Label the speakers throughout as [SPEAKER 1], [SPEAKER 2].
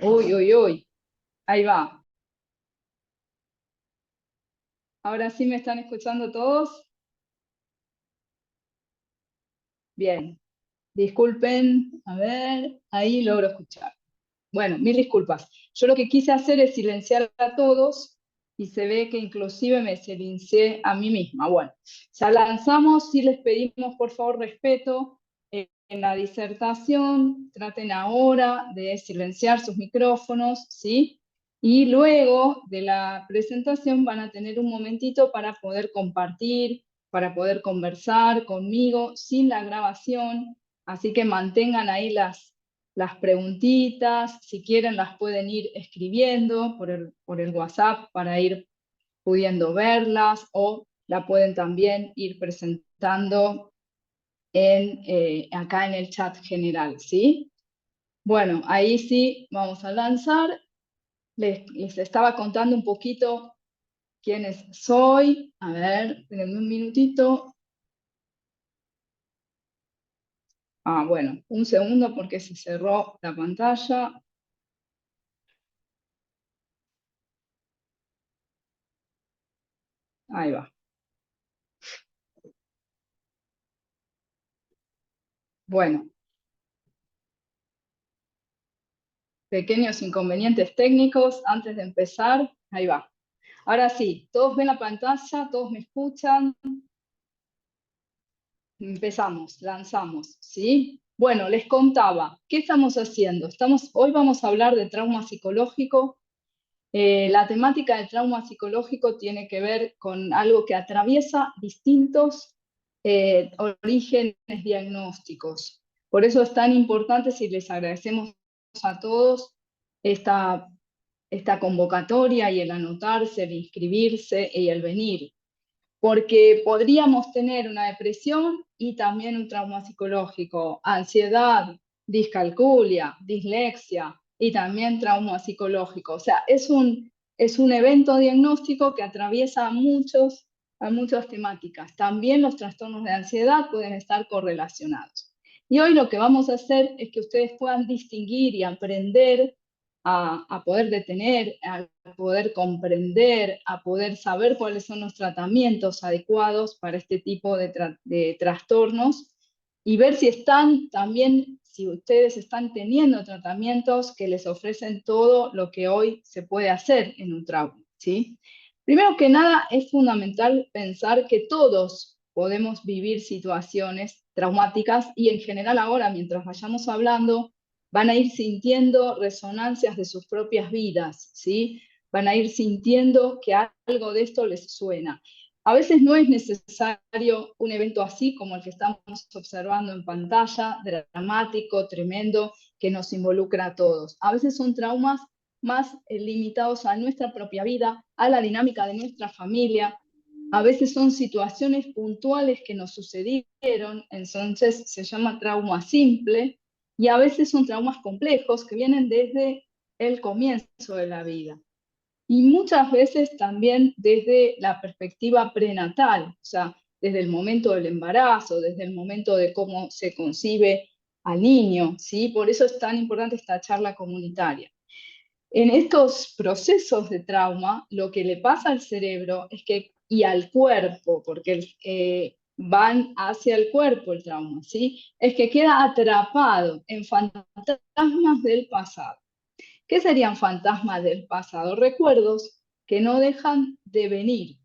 [SPEAKER 1] Uy, uy, uy. Ahí va. Ahora sí me están escuchando todos. Bien. Disculpen. A ver, ahí logro escuchar. Bueno, mil disculpas. Yo lo que quise hacer es silenciar a todos y se ve que inclusive me silencié a mí misma. Bueno, ya lanzamos. Sí les pedimos por favor respeto en la disertación. Traten ahora de silenciar sus micrófonos, ¿sí? Y luego de la presentación van a tener un momentito para poder compartir, para poder conversar conmigo sin la grabación. Así que mantengan ahí las preguntitas, si quieren las pueden ir escribiendo por el WhatsApp para ir pudiendo verlas o la pueden también ir presentando acá en el chat general, ¿sí? Bueno, ahí sí vamos a lanzar. Les estaba contando un poquito quiénes soy. A ver, espérenme un minutito. Bueno, un segundo porque se cerró la pantalla. Ahí va. Bueno, pequeños inconvenientes técnicos antes de empezar. Ahí va. Ahora sí, todos ven la pantalla, todos me escuchan. Empezamos, lanzamos, ¿sí? Bueno, les contaba, ¿qué estamos haciendo? Hoy vamos a hablar de trauma psicológico. La temática del trauma psicológico tiene que ver con algo que atraviesa distintos orígenes diagnósticos. Por eso es tan importante si les agradecemos a todos esta convocatoria y el anotarse, el inscribirse y el venir, porque podríamos tener una depresión y también un trauma psicológico, ansiedad, discalculia, dislexia y también trauma psicológico. O sea, es un evento diagnóstico que atraviesa a muchas temáticas. También los trastornos de ansiedad pueden estar correlacionados. Y hoy lo que vamos a hacer es que ustedes puedan distinguir y aprender a poder detener, a poder comprender, a poder saber cuáles son los tratamientos adecuados para este tipo de trastornos y ver si están también, si ustedes están teniendo tratamientos que les ofrecen todo lo que hoy se puede hacer en un trauma, ¿sí? Primero que nada, es fundamental pensar que todos podemos vivir situaciones traumáticas y en general ahora, mientras vayamos hablando, van a ir sintiendo resonancias de sus propias vidas, ¿sí? Van a ir sintiendo que algo de esto les suena. A veces no es necesario un evento así como el que estamos observando en pantalla, dramático, tremendo, que nos involucra a todos. A veces son traumas más limitados a nuestra propia vida, a la dinámica de nuestra familia. A veces son situaciones puntuales que nos sucedieron, entonces se llama trauma simple, y a veces son traumas complejos que vienen desde el comienzo de la vida. Y muchas veces también desde la perspectiva prenatal, o sea, desde el momento del embarazo, desde el momento de cómo se concibe al niño, ¿sí? Por eso es tan importante esta charla comunitaria. En estos procesos de trauma, lo que le pasa al cerebro es que, y al cuerpo, porque van hacia el cuerpo el trauma, ¿sí? Es que queda atrapado en fantasmas del pasado. ¿Qué serían fantasmas del pasado? Recuerdos que no dejan de venir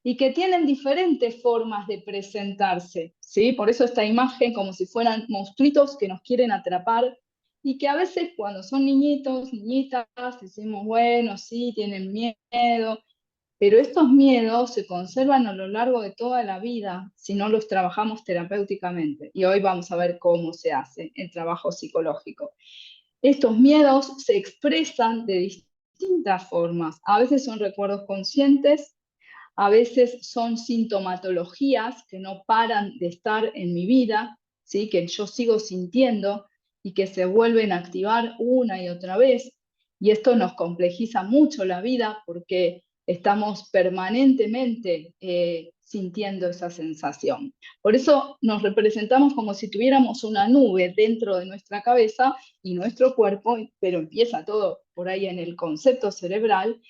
[SPEAKER 1] y que tienen diferentes formas de presentarse, ¿sí? Por eso esta imagen como si fueran monstruitos que nos quieren atrapar y que a veces cuando son niñitos, niñitas, decimos, bueno, sí, tienen miedo, pero estos miedos se conservan a lo largo de toda la vida si no los trabajamos terapéuticamente. Y hoy vamos a ver cómo se hace el trabajo psicológico. Estos miedos se expresan de distintas formas. A veces son recuerdos conscientes, a veces son sintomatologías que no paran de estar en mi vida, ¿sí? Que yo sigo sintiendo y que se vuelven a activar una y otra vez. Y esto nos complejiza mucho la vida porque estamos permanentemente sintiendo esa sensación. Por eso nos representamos como si tuviéramos una nube dentro de nuestra cabeza y nuestro cuerpo, pero empieza todo por ahí en el concepto cerebral,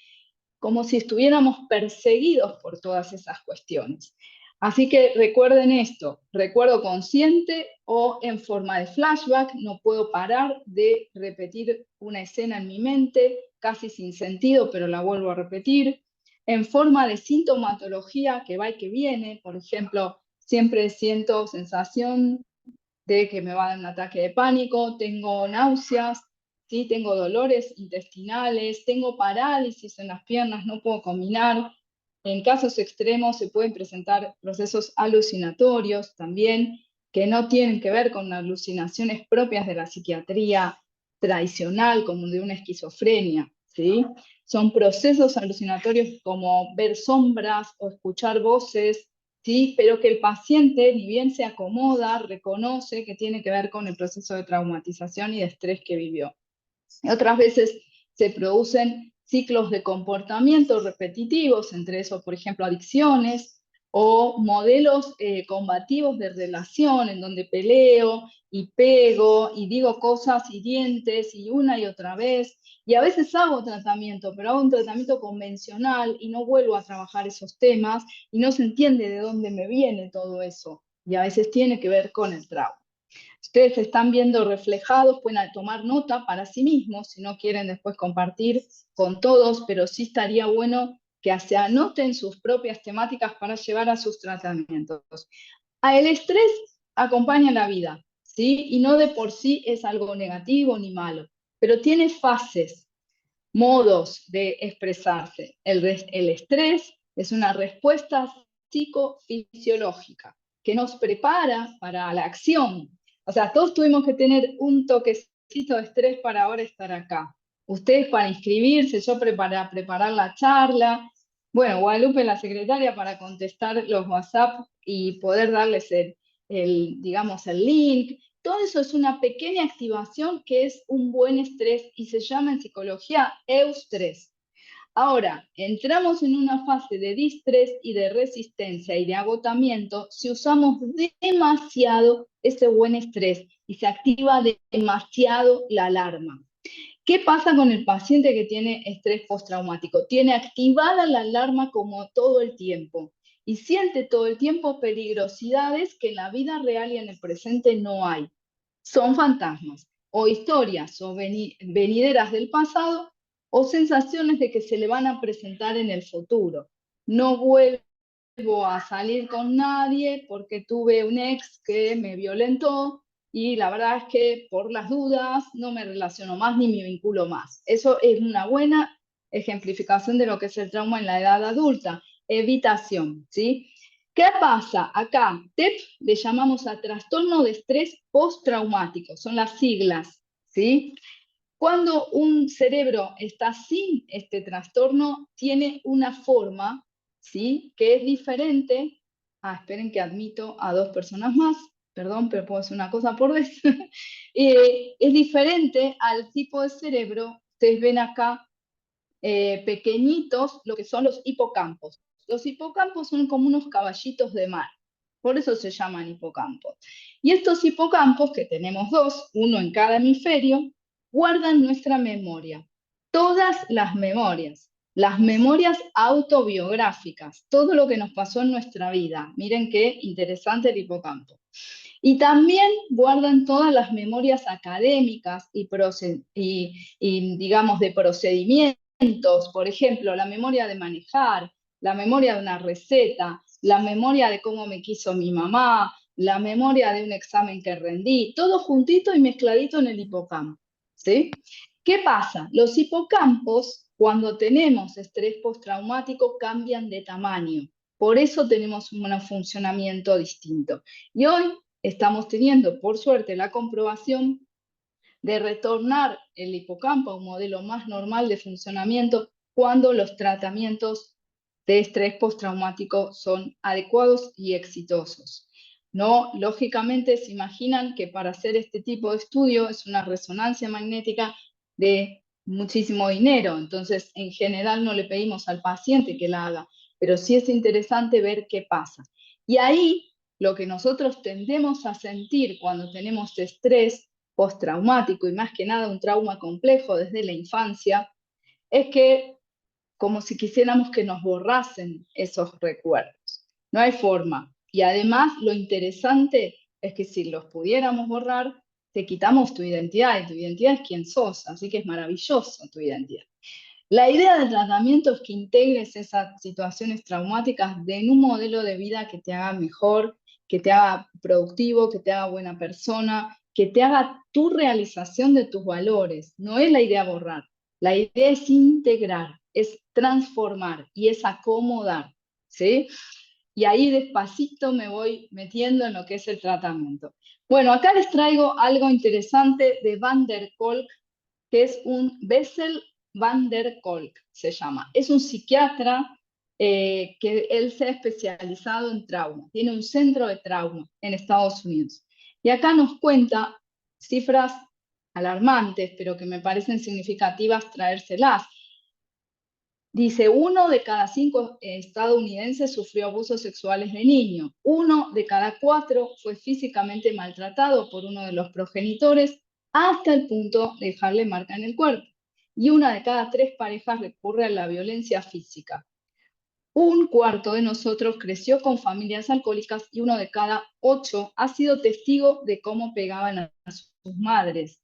[SPEAKER 1] como si estuviéramos perseguidos por todas esas cuestiones. Así que recuerden esto, recuerdo consciente o en forma de flashback, no puedo parar de repetir una escena en mi mente, casi sin sentido, pero la vuelvo a repetir. En forma de sintomatología que va y que viene, por ejemplo, siempre siento sensación de que me va a dar un ataque de pánico, tengo náuseas, ¿sí? Tengo dolores intestinales, tengo parálisis en las piernas, no puedo caminar. En casos extremos se pueden presentar procesos alucinatorios también, que no tienen que ver con alucinaciones propias de la psiquiatría tradicional, como de una esquizofrenia, ¿sí? Son procesos alucinatorios como ver sombras o escuchar voces, ¿sí? Pero que el paciente, ni bien se acomoda, reconoce que tiene que ver con el proceso de traumatización y de estrés que vivió. Otras veces se producen ciclos de comportamiento repetitivos, entre eso, por ejemplo, adicciones o modelos combativos de relación, en donde peleo y pego y digo cosas hirientes y una y otra vez. Y a veces hago tratamiento, pero hago un tratamiento convencional y no vuelvo a trabajar esos temas y no se entiende de dónde me viene todo eso. Y a veces tiene que ver con el trauma. Ustedes se están viendo reflejados, pueden tomar nota para sí mismos, si no quieren después compartir con todos, pero sí estaría bueno que se anoten sus propias temáticas para llevar a sus tratamientos. El estrés acompaña la vida, ¿sí? Y no de por sí es algo negativo ni malo, pero tiene fases, modos de expresarse. El estrés es una respuesta psicofisiológica que nos prepara para la acción. O sea, todos tuvimos que tener un toquecito de estrés para ahora estar acá. Ustedes para inscribirse, yo para preparar la charla. Bueno, Guadalupe, la secretaria, para contestar los WhatsApp y poder darles digamos, el link. Todo eso es una pequeña activación que es un buen estrés y se llama en psicología eustrés. Ahora, entramos en una fase de distrés y de resistencia y de agotamiento si usamos demasiado ese buen estrés y se activa demasiado la alarma. ¿Qué pasa con el paciente que tiene estrés postraumático? Tiene activada la alarma como todo el tiempo y siente todo el tiempo peligrosidades que en la vida real y en el presente no hay. Son fantasmas o historias o venideras del pasado o sensaciones de que se le van a presentar en el futuro. No vuelvo a salir con nadie porque tuve un ex que me violentó y la verdad es que por las dudas no me relaciono más ni me vinculo más. Eso es una buena ejemplificación de lo que es el trauma en la edad adulta. Evitación, ¿sí? ¿Qué pasa? Acá, TEP le llamamos a trastorno de estrés postraumático, son las siglas, ¿sí? Cuando un cerebro está sin este trastorno, tiene una forma, ¿sí? Que es diferente. Esperen que admito a dos personas más, perdón, pero puedo hacer una cosa por vez. Es diferente al tipo de cerebro, ustedes ven acá pequeñitos, lo que son los hipocampos. Los hipocampos son como unos caballitos de mar, por eso se llaman hipocampos. Y estos hipocampos, que tenemos dos, uno en cada hemisferio, guardan nuestra memoria, todas las memorias autobiográficas, todo lo que nos pasó en nuestra vida. Miren qué interesante el hipocampo. Y también guardan todas las memorias académicas y digamos, de procedimientos, por ejemplo, la memoria de manejar, la memoria de una receta, la memoria de cómo me quiso mi mamá, la memoria de un examen que rendí, todo juntito y mezcladito en el hipocampo, ¿sí? ¿Qué pasa? Los hipocampos, cuando tenemos estrés postraumático, cambian de tamaño. Por eso tenemos un funcionamiento distinto. Y hoy estamos teniendo, por suerte, la comprobación de retornar el hipocampo a un modelo más normal de funcionamiento cuando los tratamientos de estrés postraumático son adecuados y exitosos. No, lógicamente se imaginan que para hacer este tipo de estudio es una resonancia magnética de muchísimo dinero, entonces en general no le pedimos al paciente que la haga, pero sí es interesante ver qué pasa. Y ahí lo que nosotros tendemos a sentir cuando tenemos estrés postraumático y más que nada un trauma complejo desde la infancia, es que como si quisiéramos que nos borrasen esos recuerdos. No hay forma. Y además lo interesante es que si los pudiéramos borrar, te quitamos tu identidad y tu identidad es quién sos, así que es maravilloso tu identidad. La idea del tratamiento es que integres esas situaciones traumáticas en un modelo de vida que te haga mejor, que te haga productivo, que te haga buena persona, que te haga tu realización de tus valores. No es la idea borrar, la idea es integrar, es transformar y es acomodar, ¿sí? Y ahí despacito me voy metiendo en lo que es el tratamiento. Bueno, acá les traigo algo interesante de Van der Kolk, que es un Bessel van der Kolk, se llama. Es un psiquiatra que él se ha especializado en trauma. Tiene un centro de trauma en Estados Unidos. Y acá nos cuenta cifras alarmantes, pero que me parecen significativas traérselas. Dice, 1 de cada 5 estadounidenses sufrió abusos sexuales de niño. 1 de cada 4 fue físicamente maltratado por uno de los progenitores hasta el punto de dejarle marca en el cuerpo. Y 1 de cada 3 parejas recurre a la violencia física. 1/4 de nosotros creció con familias alcohólicas y 1 de cada 8 ha sido testigo de cómo pegaban a sus madres.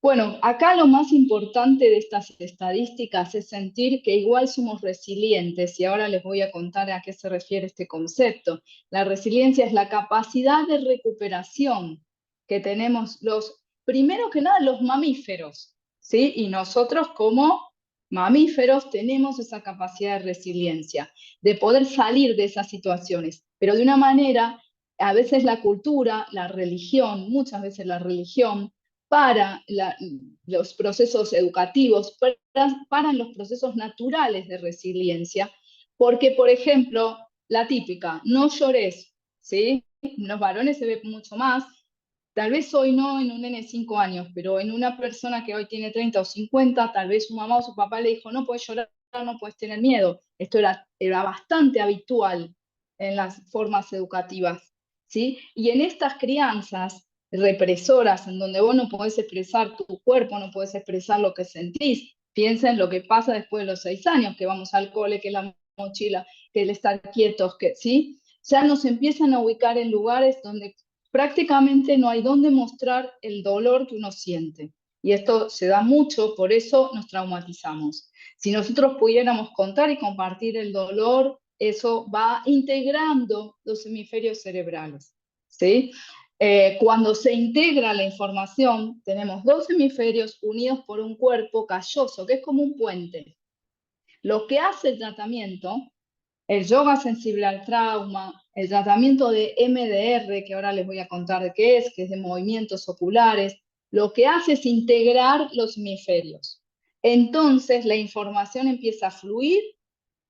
[SPEAKER 1] Bueno, acá lo más importante de estas estadísticas es sentir que igual somos resilientes y ahora les voy a contar a qué se refiere este concepto. La resiliencia es la capacidad de recuperación que tenemos primero que nada, los mamíferos, ¿sí? Y nosotros como mamíferos tenemos esa capacidad de resiliencia, de poder salir de esas situaciones, pero de una manera, a veces la cultura, la religión, muchas veces la religión, para los procesos educativos, para los procesos naturales de resiliencia, porque, por ejemplo, la típica, no llores, ¿sí? En los varones se ve mucho más, tal vez hoy no en un nene de 5 años, pero en una persona que hoy tiene 30 o 50, tal vez su mamá o su papá le dijo, no puedes llorar, no puedes tener miedo. Esto era bastante habitual en las formas educativas, ¿sí? Y en estas crianzas represoras, en donde vos no podés expresar tu cuerpo, no podés expresar lo que sentís. Piensa en lo que pasa después de los 6 años, que vamos al cole, que la mochila, que el estar quietos, que ¿sí? Ya nos empiezan a ubicar en lugares donde prácticamente no hay dónde mostrar el dolor que uno siente. Y esto se da mucho, por eso nos traumatizamos. Si nosotros pudiéramos contar y compartir el dolor, eso va integrando los hemisferios cerebrales, ¿sí? Cuando se integra la información, tenemos 2 hemisferios unidos por un cuerpo calloso, que es como un puente. Lo que hace el tratamiento, el yoga sensible al trauma, el tratamiento de MDR, que ahora les voy a contar de qué es, que es de movimientos oculares, lo que hace es integrar los hemisferios. Entonces la información empieza a fluir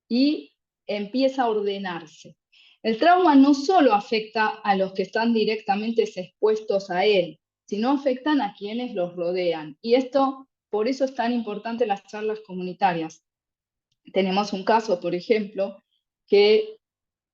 [SPEAKER 1] y empieza a ordenarse. El trauma no solo afecta a los que están directamente expuestos a él, sino afectan a quienes los rodean. Y esto, por eso es tan importante las charlas comunitarias. Tenemos un caso, por ejemplo, que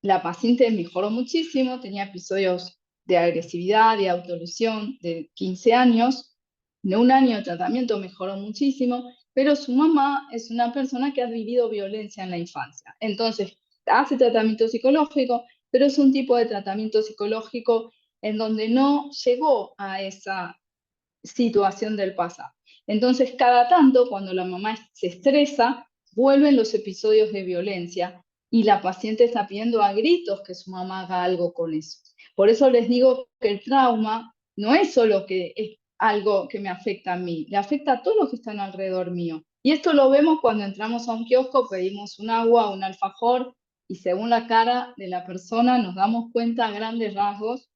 [SPEAKER 1] la paciente mejoró muchísimo, tenía episodios de agresividad, de autolesión de 15 años, en un año de tratamiento mejoró muchísimo, pero su mamá es una persona que ha vivido violencia en la infancia. Entonces, hace tratamiento psicológico, pero es un tipo de tratamiento psicológico en donde no llegó a esa situación del pasado. Entonces, cada tanto, cuando la mamá se estresa, vuelven los episodios de violencia y la paciente está pidiendo a gritos que su mamá haga algo con eso. Por eso les digo que el trauma no es solo que es algo que me afecta a mí, le afecta a todos los que están alrededor mío. Y esto lo vemos cuando entramos a un kiosco, pedimos un agua, un alfajor, y según la cara de la persona nos damos cuenta a grandes rasgos.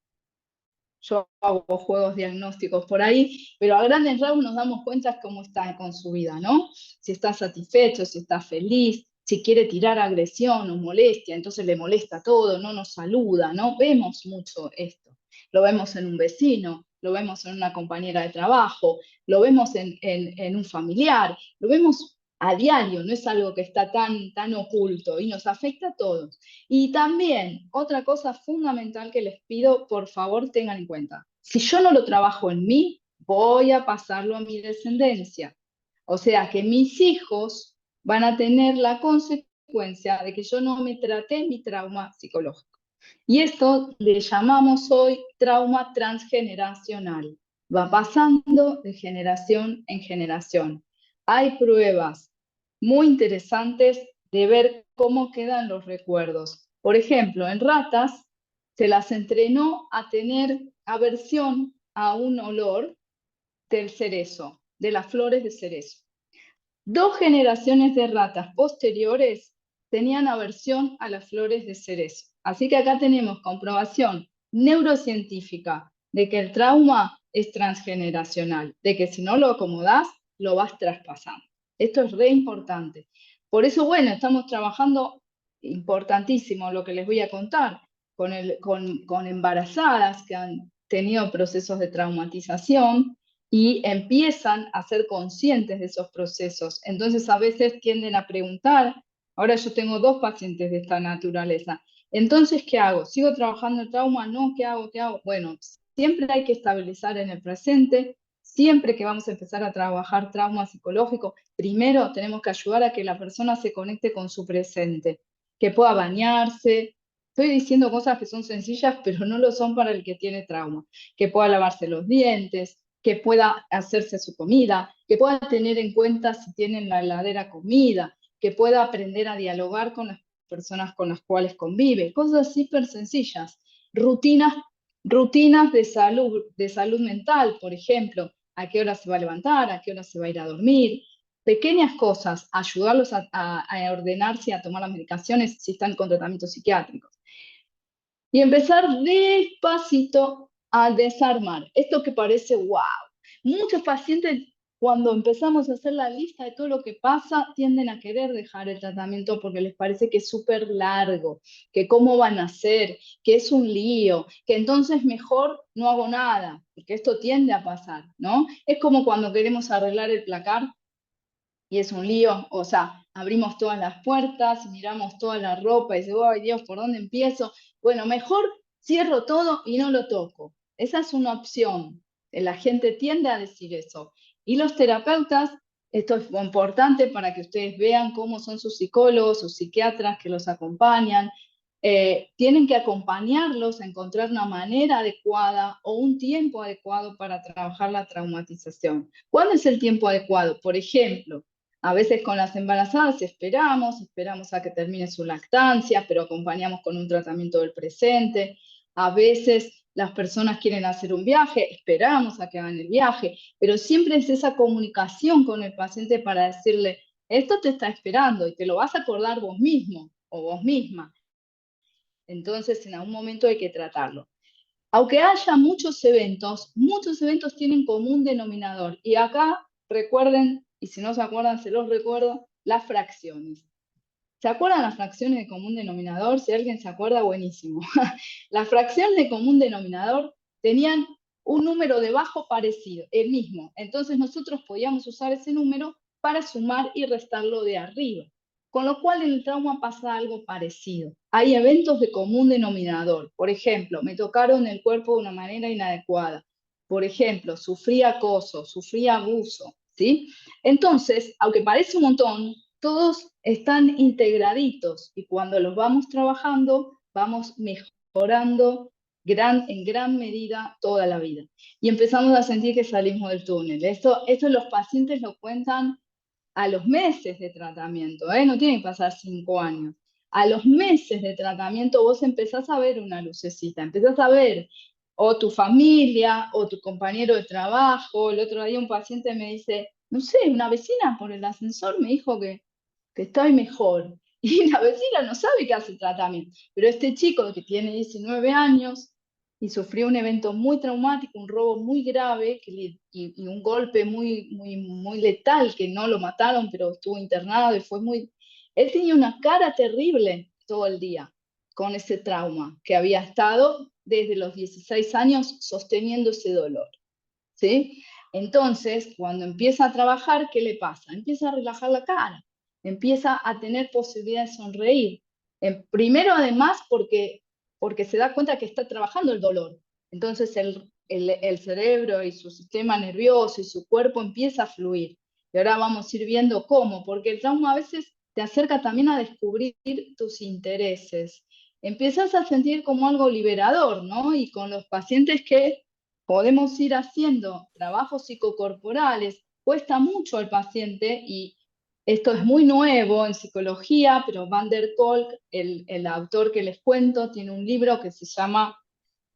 [SPEAKER 1] Yo hago juegos diagnósticos por ahí, pero a grandes rasgos nos damos cuenta cómo está con su vida, ¿no? Si está satisfecho, si está feliz, si quiere tirar agresión o molestia, entonces le molesta todo, no nos saluda, ¿no? Vemos mucho esto. Lo vemos en un vecino, lo vemos en una compañera de trabajo, lo vemos en un familiar, lo vemos a diario, no es algo que está tan oculto y nos afecta a todos. Y también, otra cosa fundamental que les pido, por favor, tengan en cuenta. Si yo no lo trabajo en mí, voy a pasarlo a mi descendencia. O sea que mis hijos van a tener la consecuencia de que yo no me traté mi trauma psicológico. Y esto le llamamos hoy trauma transgeneracional. Va pasando de generación en generación. Hay pruebas muy interesantes de ver cómo quedan los recuerdos. Por ejemplo, en ratas se las entrenó a tener aversión a un olor del cerezo, de las flores de cerezo. 2 generaciones de ratas posteriores tenían aversión a las flores de cerezo. Así que acá tenemos comprobación neurocientífica de que el trauma es transgeneracional, de que si no lo acomodás, lo vas traspasando. Esto es re importante. Por eso, bueno, estamos trabajando, importantísimo lo que les voy a contar, con embarazadas que han tenido procesos de traumatización, y empiezan a ser conscientes de esos procesos. Entonces a veces tienden a preguntar, ahora yo tengo 2 pacientes de esta naturaleza, entonces ¿qué hago? ¿Sigo trabajando el trauma? No, ¿qué hago? ¿Qué hago? Bueno, siempre hay que estabilizar en el presente, siempre que vamos a empezar a trabajar trauma psicológico, primero tenemos que ayudar a que la persona se conecte con su presente, que pueda bañarse. Estoy diciendo cosas que son sencillas, pero no lo son para el que tiene trauma, que pueda lavarse los dientes, que pueda hacerse su comida, que pueda tener en cuenta si tienen la heladera comida, que pueda aprender a dialogar con las personas con las cuales convive, cosas súper sencillas, rutinas de salud mental, por ejemplo, a qué hora se va a levantar, a qué hora se va a ir a dormir, pequeñas cosas, ayudarlos a ordenarse y a tomar las medicaciones si están con tratamientos psiquiátricos. Y empezar despacito a desarmar. Esto que parece wow. Muchos pacientes, cuando empezamos a hacer la lista de todo lo que pasa, tienden a querer dejar el tratamiento porque les parece que es súper largo, que cómo van a hacer, que es un lío, que entonces mejor no hago nada, porque esto tiende a pasar, ¿no? Es como cuando queremos arreglar el placar y es un lío, o sea, abrimos todas las puertas, miramos toda la ropa y digo, ay Dios, ¿por dónde empiezo? Bueno, mejor cierro todo y no lo toco. Esa es una opción. La gente tiende a decir eso. Y los terapeutas, esto es importante para que ustedes vean cómo son sus psicólogos, sus psiquiatras que los acompañan, tienen que acompañarlos a encontrar una manera adecuada o un tiempo adecuado para trabajar la traumatización. ¿Cuándo es el tiempo adecuado? Por ejemplo, a veces con las embarazadas esperamos a que termine su lactancia, pero acompañamos con un tratamiento del presente. A veces las personas quieren hacer un viaje, esperamos a que hagan el viaje, pero siempre es esa comunicación con el paciente para decirle, esto te está esperando y te lo vas a acordar vos mismo o vos misma. Entonces, en algún momento hay que tratarlo. Aunque haya muchos eventos tienen común denominador. Y acá, recuerden, y si no se acuerdan, se los recuerdo, las fracciones. ¿Se acuerdan las fracciones de común denominador? Si alguien se acuerda, buenísimo. Las fracciones de común denominador tenían un número de bajo parecido, el mismo. Entonces nosotros podíamos usar ese número para sumar y restarlo de arriba. Con lo cual en el trauma pasa algo parecido. Hay eventos de común denominador. Por ejemplo, me tocaron el cuerpo de una manera inadecuada. Por ejemplo, sufrí acoso, sufrí abuso, ¿sí? Entonces, aunque parece un montón, todos están integraditos y cuando los vamos trabajando, vamos mejorando en gran medida toda la vida. Y empezamos a sentir que salimos del túnel. Esto los pacientes lo cuentan a los meses de tratamiento, ¿eh? No tiene que pasar 5 años. A los meses de tratamiento vos empezás a ver una lucecita, empezás a ver o tu familia o tu compañero de trabajo. El otro día un paciente me dice, no sé, una vecina por el ascensor me dijo que estoy mejor. Y la vecina no sabe que hace tratamiento. Pero este chico que tiene 19 años y sufrió un evento muy traumático, un robo muy grave y un golpe muy letal, que no lo mataron, pero estuvo internado y fue muy... Él tenía una cara terrible todo el día. con ese trauma, que había estado desde los 16 años sosteniendo ese dolor, ¿sí? Entonces, cuando empieza a trabajar, ¿qué le pasa? Empieza a relajar la cara, empieza a tener posibilidad de sonreír. Primero, además, porque se da cuenta que está trabajando el dolor. Entonces, el cerebro y su sistema nervioso y su cuerpo empieza a fluir. Y ahora vamos a ir viendo cómo, porque el trauma a veces te acerca también a descubrir tus intereses. Empiezas a sentir como algo liberador, ¿no? Y con los pacientes que podemos ir haciendo trabajos psicocorporales, cuesta mucho al paciente y esto es muy nuevo en psicología, pero Van der Kolk, el autor que les cuento, tiene un libro que se llama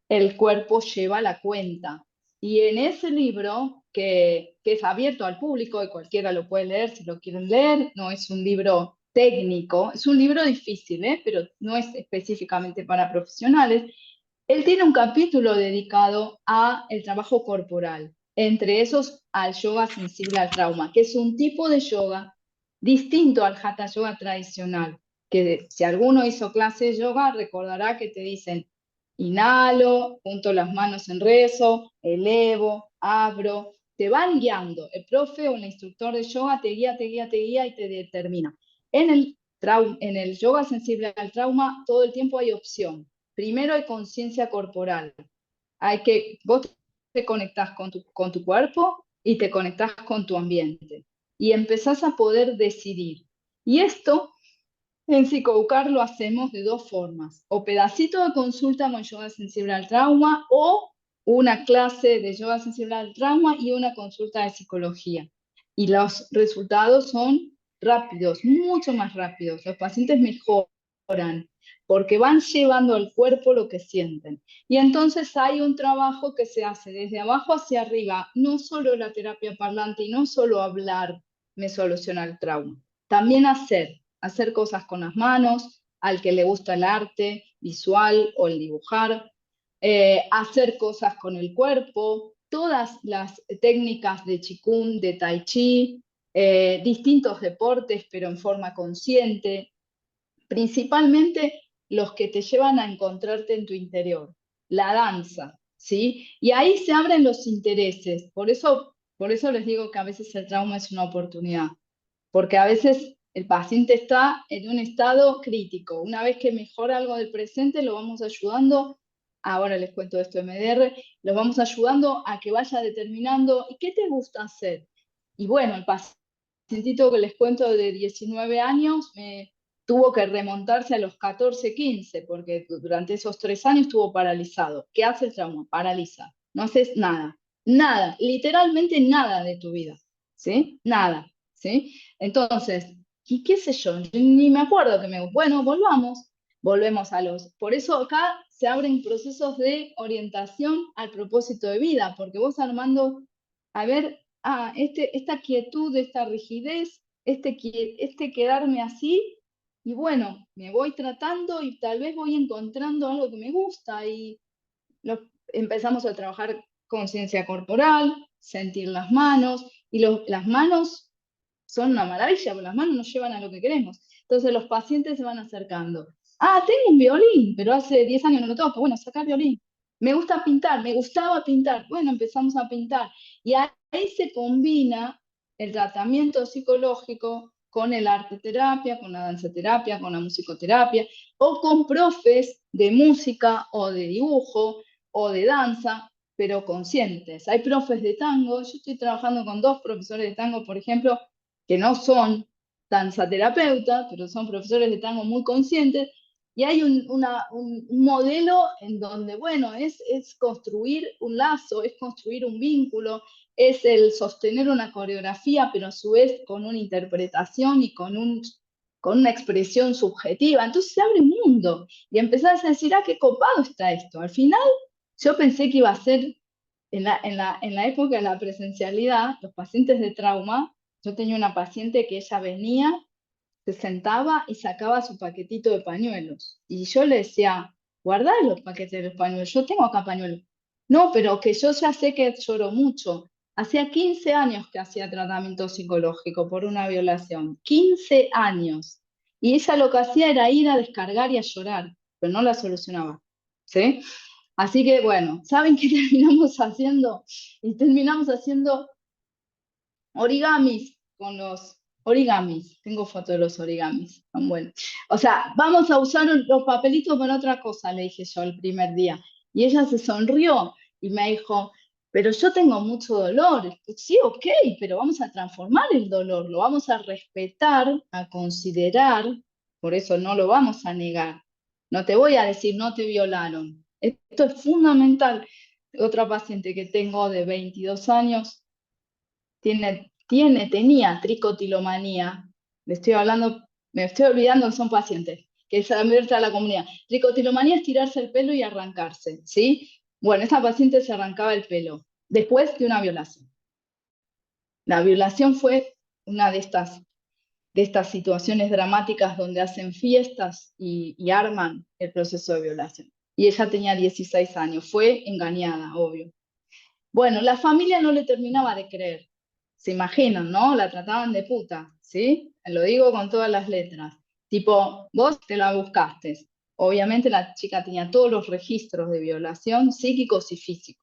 [SPEAKER 1] El cuerpo lleva la cuenta. Y en ese libro, que es abierto al público y cualquiera lo puede leer si lo quieren leer, no es un libro técnico, es un libro difícil, pero no es específicamente para profesionales. Él tiene un capítulo dedicado a el trabajo corporal, entre esos al yoga sensible al trauma, que es un tipo de yoga distinto al hatha yoga tradicional, que si alguno hizo clase de yoga recordará que te dicen inhalo, junto las manos en rezo, elevo, abro, te van guiando. El profe o el instructor de yoga te guía, te guía, te guía y te determina. En el yoga sensible al trauma todo el tiempo hay opción. Primero hay conciencia corporal. Vos te conectás con tu cuerpo y te conectás con tu ambiente. Y empezás a poder decidir. Y esto en Psicoeducar lo hacemos de dos formas, o pedacito de consulta con yoga sensible al trauma, o una clase de yoga sensible al trauma y una consulta de psicología. Y los resultados son rápidos, mucho más rápidos. Los pacientes mejoran porque van llevando al cuerpo lo que sienten. Y entonces hay un trabajo que se hace desde abajo hacia arriba, no solo la terapia parlante y no solo hablar me soluciona el trauma, también hacer cosas con las manos, al que le gusta el arte visual o el dibujar, hacer cosas con el cuerpo, todas las técnicas de Qigong, de Tai Chi, distintos deportes, pero en forma consciente, principalmente los que te llevan a encontrarte en tu interior, la danza, ¿sí? Y ahí se abren los intereses, por eso les digo que a veces el trauma es una oportunidad, porque a veces el paciente está en un estado crítico. Una vez que mejora algo del presente, lo vamos ayudando, ahora les cuento esto de MDR, lo vamos ayudando a que vaya determinando, ¿y qué te gusta hacer? Y bueno, el pacientito que les cuento de 19 años tuvo que remontarse a los 14, 15, porque durante esos 3 años estuvo paralizado. ¿Qué hace el trauma? Paraliza. No haces nada, nada, literalmente nada de tu vida, ¿sí? Nada, ¿sí? Entonces, ¿y qué sé yo? Ni me acuerdo que me... Bueno, volvemos a los... Por eso acá se abren procesos de orientación al propósito de vida, porque vos armando, a ver, esta quietud, esta rigidez, este quedarme así, y bueno, me voy tratando y tal vez voy encontrando algo que me gusta y empezamos a trabajar conciencia corporal, sentir las manos, y las manos son una maravilla, porque las manos nos llevan a lo que queremos. Entonces los pacientes se van acercando. Ah, tengo un violín, pero hace 10 años no lo toco. Bueno, saca el violín. Me gusta pintar, me gustaba pintar. Bueno, empezamos a pintar. Y ahí se combina el tratamiento psicológico con el arte terapia, con la danza terapia, con la musicoterapia, o con profes de música o de dibujo o de danza, pero conscientes. Hay profes de tango, yo estoy trabajando con 2 profesores de tango, por ejemplo, que no son danzaterapeutas, pero son profesores de tango muy conscientes, y hay un modelo en donde, bueno, es construir un lazo, es construir un vínculo, es el sostener una coreografía, pero a su vez con una interpretación y con una expresión subjetiva. Entonces se abre un mundo y empezás a decir, ah, qué copado está esto. Al final, yo pensé que iba a ser, en la época de la presencialidad, los pacientes de trauma, yo tenía una paciente que ella venía, se sentaba y sacaba su paquetito de pañuelos. Y yo le decía, guardá los paquetes de los pañuelos, yo tengo acá pañuelos. No, pero que yo ya sé que lloro mucho. Hacía 15 años que hacía tratamiento psicológico por una violación. 15 años. Y ella lo que hacía era ir a descargar y a llorar. pero no la solucionaba, ¿sí? Así que bueno, ¿saben qué terminamos haciendo? Y terminamos haciendo origamis con los origamis. Tengo foto de los origamis, tan bueno. O sea, vamos a usar los papelitos para otra cosa, le dije yo el primer día. Y ella se sonrió y me dijo, pero yo tengo mucho dolor. Sí, ok, pero vamos a transformar el dolor, lo vamos a respetar, a considerar, por eso no lo vamos a negar. No te voy a decir, no te violaron. Esto es fundamental. Otra paciente que tengo de 22 años tenía tricotilomanía. Le estoy hablando, me estoy olvidando que son pacientes, que es abierta a la comunidad. Tricotilomanía es tirarse el pelo y arrancarse, ¿sí? Bueno, esta paciente se arrancaba el pelo después de una violación. La violación fue una de estas situaciones dramáticas donde hacen fiestas y arman el proceso de violación. Y ella tenía 16 años, fue engañada, obvio. Bueno, la familia no le terminaba de creer. Se imaginan, ¿no? La trataban de puta, ¿sí? Lo digo con todas las letras. Tipo, vos te la buscaste. Obviamente la chica tenía todos los registros de violación psíquicos y físicos.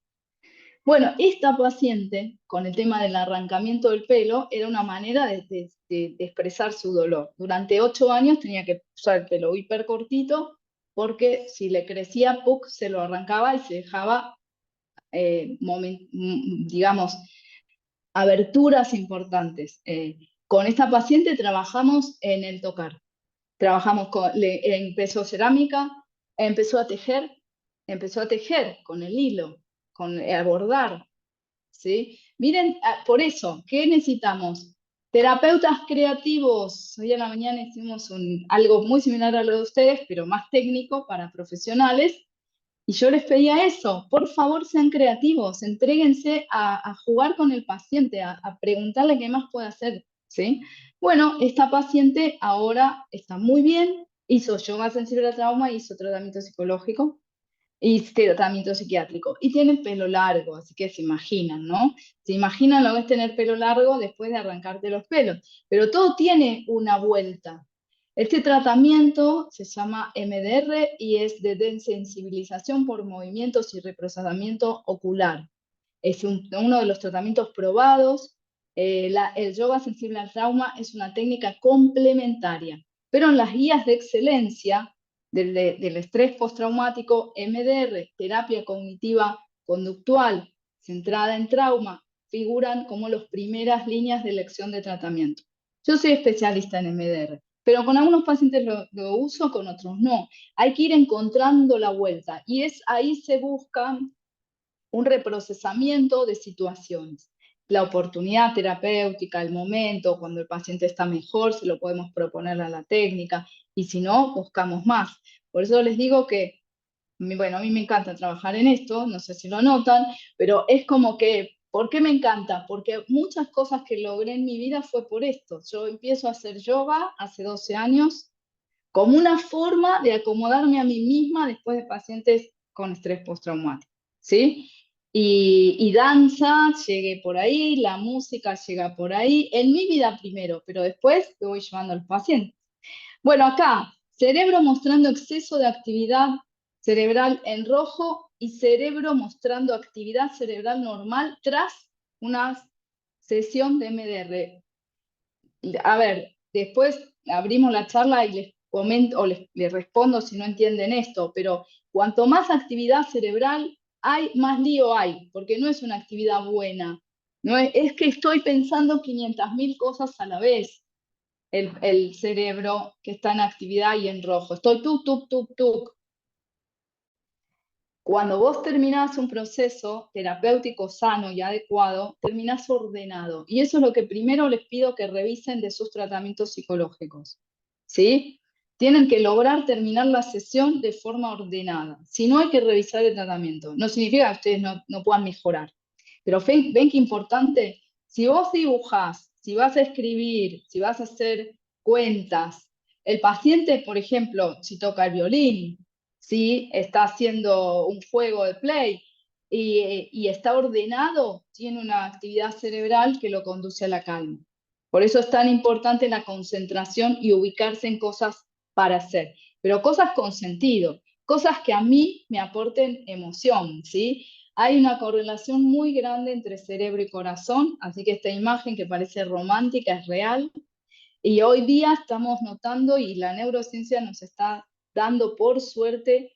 [SPEAKER 1] Bueno, esta paciente, con el tema del arrancamiento del pelo, era una manera de expresar su dolor. Durante 8 años tenía que usar el pelo hiper cortito, porque si le crecía, ¡puc!, se lo arrancaba y se dejaba digamos, aberturas importantes. Con esta paciente trabajamos en el tocar. Trabajamos empezó cerámica, empezó a tejer con el hilo, con bordar, ¿sí? Miren, por eso, ¿qué necesitamos? Terapeutas creativos. Hoy a la mañana hicimos algo muy similar a lo de ustedes, pero más técnico para profesionales. Y yo les pedía eso, por favor sean creativos, entréguense a jugar con el paciente, a preguntarle qué más puede hacer, ¿sí? Bueno, esta paciente ahora está muy bien, hizo yoga sensible al trauma, hizo tratamiento psicológico y tratamiento psiquiátrico. Y tiene pelo largo, así que se imaginan, ¿no? Se imaginan lo que es tener pelo largo después de arrancarte los pelos. Pero todo tiene una vuelta. Este tratamiento se llama MDR y es de desensibilización por movimientos y reprocesamiento ocular. Es uno de los tratamientos probados. El yoga sensible al trauma es una técnica complementaria, pero en las guías de excelencia del estrés postraumático, MDR, terapia cognitiva conductual centrada en trauma, figuran como las primeras líneas de elección de tratamiento. Yo soy especialista en MDR, pero con algunos pacientes lo uso, con otros no. Hay que ir encontrando la vuelta y ahí se busca un reprocesamiento de situaciones. La oportunidad terapéutica, el momento, cuando el paciente está mejor, se lo podemos proponer a la técnica, y si no, buscamos más. Por eso les digo que, bueno, a mí me encanta trabajar en esto, no sé si lo notan, pero es como que, ¿por qué me encanta? Porque muchas cosas que logré en mi vida fue por esto. Yo empiezo a hacer yoga hace 12 años como una forma de acomodarme a mí misma después de pacientes con estrés postraumático, ¿sí? Y danza, llegué por ahí, la música llega por ahí, en mi vida primero, pero después lo voy llevando al paciente. Bueno, acá, cerebro mostrando exceso de actividad cerebral en rojo y cerebro mostrando actividad cerebral normal tras una sesión de MDR. A ver, después abrimos la charla y les comento o les respondo si no entienden esto, pero cuanto más actividad cerebral hay, más lío hay, porque no es una actividad buena. No es que estoy pensando 500.000 cosas a la vez, el cerebro que está en actividad y en rojo. Estoy tuk, tuk, tuk, tuk. Cuando vos terminás un proceso terapéutico sano y adecuado, terminás ordenado. Y eso es lo que primero les pido que revisen de sus tratamientos psicológicos. ¿Sí? Tienen que lograr terminar la sesión de forma ordenada. Si no, hay que revisar el tratamiento. No significa que ustedes no puedan mejorar. Pero ven que importante, si vos dibujás, si vas a escribir, si vas a hacer cuentas, el paciente, por ejemplo, si toca el violín, si está haciendo un juego de play y está ordenado, tiene una actividad cerebral que lo conduce a la calma. Por eso es tan importante la concentración y ubicarse en cosas para hacer. pero cosas con sentido, cosas que a mí me aporten emoción, ¿sí? Hay una correlación muy grande entre cerebro y corazón, así que esta imagen que parece romántica es real. Y hoy día estamos notando, y la neurociencia nos está dando por suerte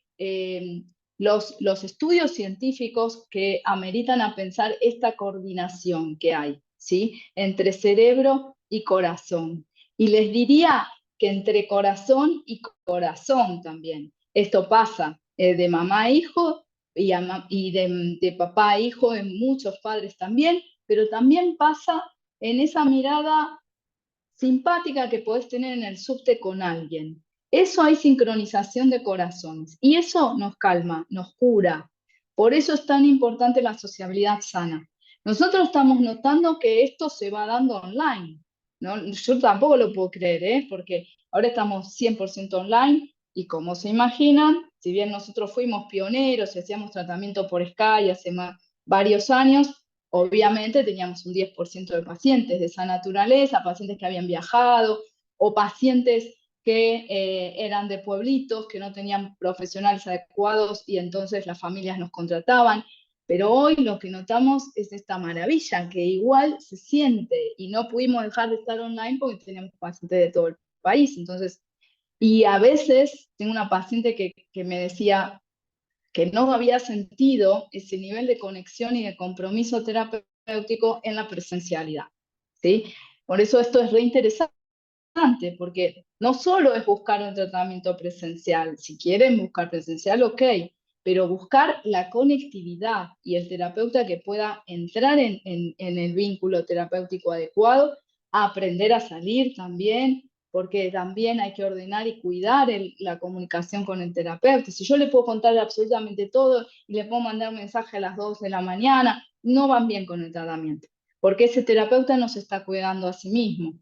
[SPEAKER 1] los estudios científicos que ameritan a pensar esta coordinación que hay, ¿sí? Entre cerebro y corazón. Y les diría que entre corazón y corazón también. Esto pasa de mamá a hijo y de papá a hijo en muchos padres también, pero también pasa en esa mirada simpática que podés tener en el subte con alguien. Eso hay sincronización de corazones y eso nos calma, nos cura. Por eso es tan importante la sociabilidad sana. Nosotros estamos notando que esto se va dando online, ¿no? Yo tampoco lo puedo creer, ¿eh? Porque ahora estamos 100% online y como se imaginan, si bien nosotros fuimos pioneros y hacíamos tratamiento por Skype hace varios años, obviamente teníamos un 10% de pacientes de esa naturaleza, pacientes que habían viajado o pacientes que eran de pueblitos, que no tenían profesionales adecuados y entonces las familias nos contrataban. Pero hoy lo que notamos es esta maravilla, que igual se siente y no pudimos dejar de estar online porque teníamos pacientes de todo el país. Entonces, y a veces tengo una paciente que me decía, que no había sentido ese nivel de conexión y de compromiso terapéutico en la presencialidad, ¿sí? Por eso esto es reinteresante, porque no solo es buscar un tratamiento presencial, si quieren buscar presencial, ok, pero buscar la conectividad y el terapeuta que pueda entrar en el vínculo terapéutico adecuado, aprender a salir también, porque también hay que ordenar y cuidar la comunicación con el terapeuta. Si yo le puedo contar absolutamente todo y le puedo mandar un mensaje a las 2 de la mañana, no van bien con el tratamiento, porque ese terapeuta no se está cuidando a sí mismo,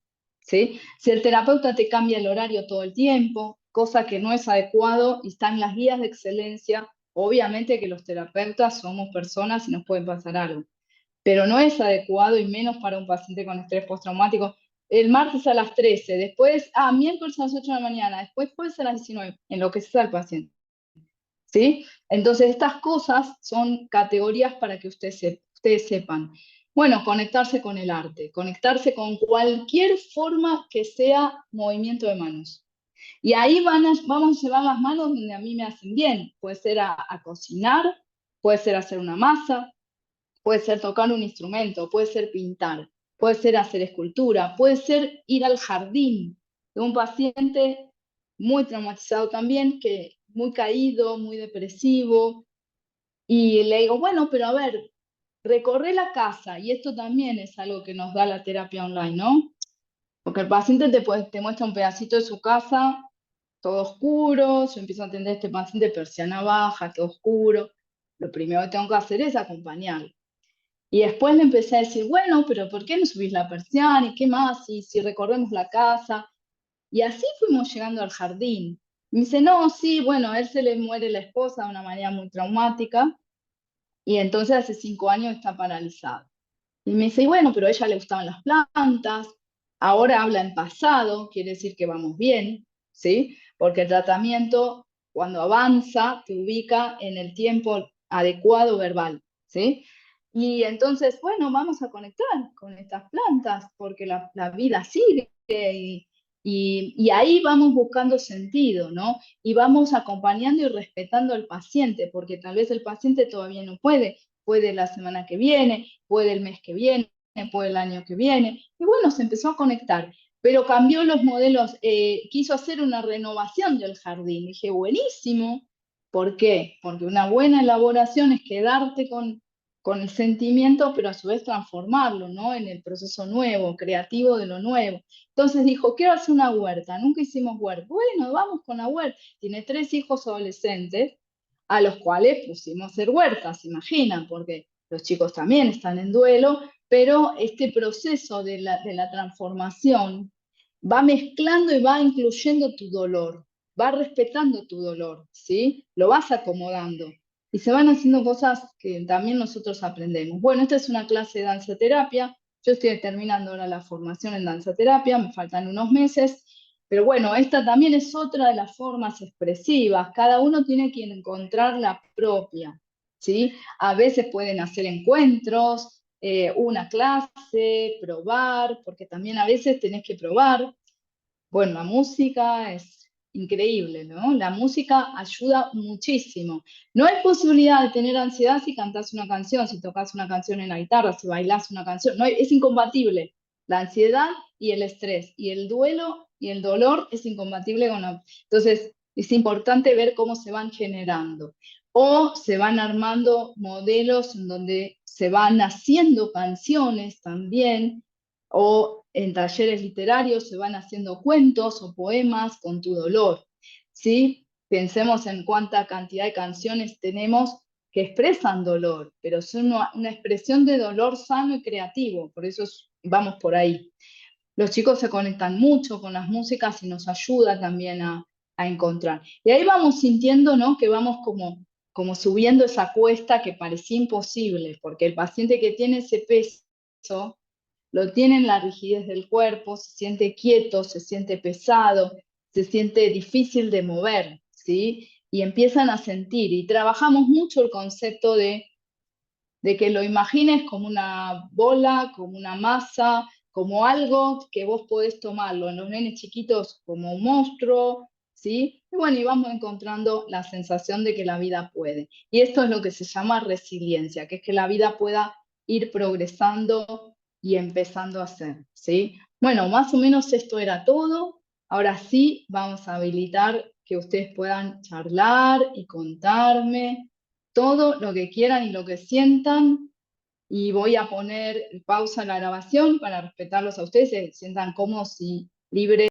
[SPEAKER 1] ¿sí? Si el terapeuta te cambia el horario todo el tiempo, cosa que no es adecuado y está en las guías de excelencia, obviamente que los terapeutas somos personas y nos puede pasar algo, pero no es adecuado y menos para un paciente con estrés postraumático. El martes a las 13, después, miércoles a las 8 de la mañana, después jueves a las 19, en lo que sea el paciente, ¿sí? Entonces, estas cosas son categorías para que ustedes sepan. Bueno, conectarse con el arte, conectarse con cualquier forma que sea movimiento de manos. Y ahí vamos a llevar las manos donde a mí me hacen bien. Puede ser a cocinar, puede ser hacer una masa, puede ser tocar un instrumento, puede ser pintar, puede ser hacer escultura, puede ser ir al jardín de un paciente muy traumatizado también, que muy caído, muy depresivo, y le digo, bueno, pero a ver, recorre la casa, y esto también es algo que nos da la terapia online, ¿no? Porque el paciente te muestra un pedacito de su casa, todo oscuro, yo empiezo a atender a este paciente, persiana baja, todo oscuro. Lo primero que tengo que hacer es acompañarlo. Y después le empecé a decir, bueno, pero ¿por qué no subís la persiana? ¿Y qué más? Y si recorremos la casa. Y así fuimos llegando al jardín. Me dice, no, sí, bueno, a él se le muere la esposa de una manera muy traumática y entonces hace 5 años está paralizado. Y me dice, y bueno, pero a ella le gustaban las plantas, ahora habla en pasado, quiere decir que vamos bien, ¿sí? Porque el tratamiento, cuando avanza, te ubica en el tiempo adecuado verbal, ¿sí? Y entonces, bueno, vamos a conectar con estas plantas, porque la vida sigue y ahí vamos buscando sentido, ¿no? Y vamos acompañando y respetando al paciente, porque tal vez el paciente todavía no puede la semana que viene, puede el mes que viene, puede el año que viene. Y bueno, se empezó a conectar, pero cambió los modelos, quiso hacer una renovación del jardín. Dije, buenísimo. ¿Por qué? Porque una buena elaboración es quedarte con el sentimiento, pero a su vez transformarlo, ¿no? En el proceso nuevo, creativo de lo nuevo. Entonces dijo, quiero hacer una huerta, nunca hicimos huerta. Bueno, vamos con la huerta. Tiene 3 hijos adolescentes, a los cuales pusimos a hacer huertas, se imaginan, porque los chicos también están en duelo, pero este proceso de la transformación va mezclando y va incluyendo tu dolor, va respetando tu dolor, ¿sí? Lo vas acomodando. Y se van haciendo cosas que también nosotros aprendemos. Bueno, esta es una clase de danza-terapia. Yo estoy terminando ahora la formación en danza-terapia, me faltan unos meses, Pero bueno, esta también es otra de las formas expresivas. Cada uno tiene que encontrar la propia, ¿sí? A veces pueden hacer encuentros, una clase, probar, porque también a veces tenés que probar. Bueno, la música es increíble, ¿no? La música ayuda muchísimo. No hay posibilidad de tener ansiedad si cantás una canción, si tocas una canción en la guitarra, si bailás una canción. No, es incompatible. La ansiedad y el estrés, y el duelo y el dolor es incompatible con la... Entonces, es importante ver cómo se van generando. O se van armando modelos en donde se van haciendo canciones también, o en talleres literarios se van haciendo cuentos o poemas con tu dolor, ¿sí? Pensemos en cuánta cantidad de canciones tenemos que expresan dolor, pero son una expresión de dolor sano y creativo, por eso vamos por ahí. Los chicos se conectan mucho con las músicas y nos ayuda también a encontrar. Y ahí vamos sintiendo, ¿no? Que vamos como subiendo esa cuesta que parecía imposible, porque el paciente que tiene ese peso lo tiene en la rigidez del cuerpo, se siente quieto, se siente pesado, se siente difícil de mover, ¿sí? Y empiezan a sentir, y trabajamos mucho el concepto de que lo imagines como una bola, como una masa, como algo que vos podés tomarlo en los nenes chiquitos como un monstruo, ¿sí? Y bueno, y vamos encontrando la sensación de que la vida puede. Y esto es lo que se llama resiliencia, que es que la vida pueda ir progresando y empezando a hacer, ¿sí? Bueno, más o menos esto era todo. Ahora sí, vamos a habilitar que ustedes puedan charlar y contarme todo lo que quieran y lo que sientan. Y voy a poner pausa en la grabación para respetarlos a ustedes, se sientan cómodos y libres.